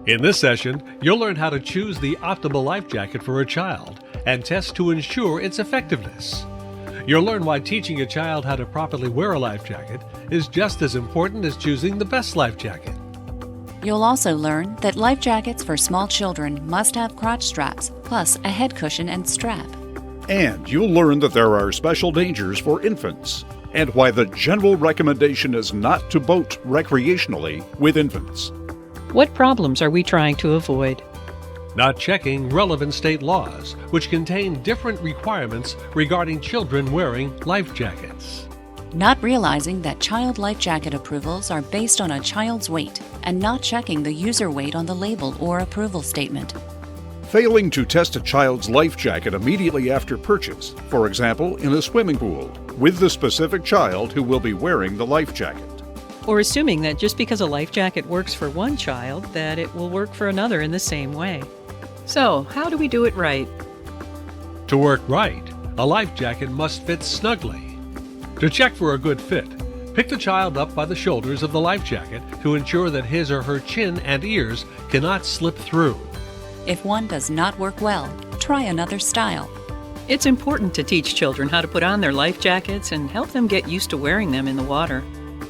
In this session, you'll learn how to choose the optimal life jacket for a child and test to ensure its effectiveness. You'll learn why teaching a child how to properly wear a life jacket is just as important as choosing the best life jacket. You'll also learn that life jackets for small children must have crotch straps, plus a head cushion and strap. And you'll learn that there are special dangers for infants, and why the general recommendation is not to boat recreationally with infants. What problems are we trying to avoid? Not checking relevant state laws, which contain different requirements regarding children wearing life jackets. Not realizing that child life jacket approvals are based on a child's weight and not checking the user weight on the label or approval statement. Failing to test a child's life jacket immediately after purchase, for example, in a swimming pool, with the specific child who will be wearing the life jacket. Or assuming that just because a life jacket works for one child, that it will work for another in the same way. So, how do we do it right? To work right, a life jacket must fit snugly. To check for a good fit, pick the child up by the shoulders of the life jacket to ensure that his or her chin and ears cannot slip through. If one does not work well, try another style. It's important to teach children how to put on their life jackets and help them get used to wearing them in the water.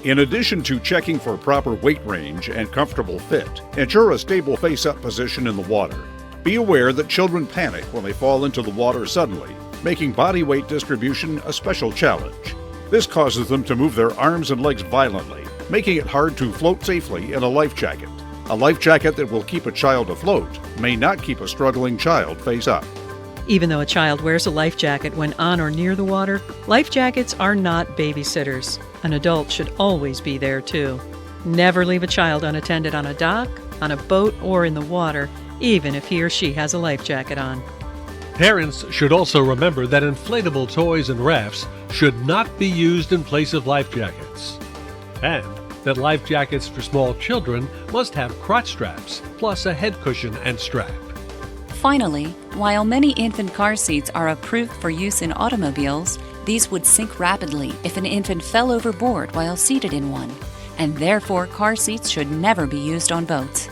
In addition to checking for proper weight range and comfortable fit, ensure a stable face-up position in the water. Be aware that children panic when they fall into the water suddenly, making body weight distribution a special challenge. This causes them to move their arms and legs violently, making it hard to float safely in a life jacket. A life jacket that will keep a child afloat may not keep a struggling child face up. Even though a child wears a life jacket when on or near the water, life jackets are not babysitters. An adult should always be there too. Never leave a child unattended on a dock, on a boat, or in the water, even if he or she has a life jacket on. Parents should also remember that inflatable toys and rafts should not be used in place of life jackets. And that life jackets for small children must have crotch straps, plus a head cushion and strap. Finally, while many infant car seats are approved for use in automobiles, these would sink rapidly if an infant fell overboard while seated in one, and therefore car seats should never be used on boats.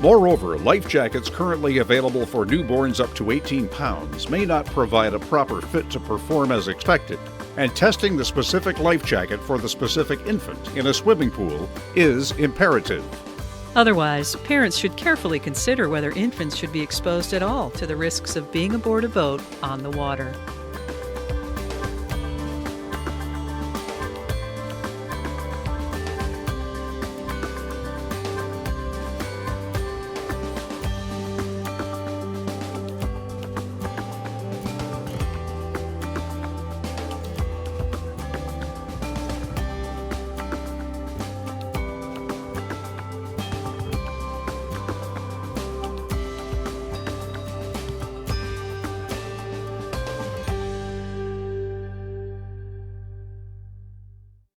Moreover, life jackets currently available for newborns up to 18 pounds may not provide a proper fit to perform as expected, and testing the specific life jacket for the specific infant in a swimming pool is imperative. Otherwise, parents should carefully consider whether infants should be exposed at all to the risks of being aboard a boat on the water.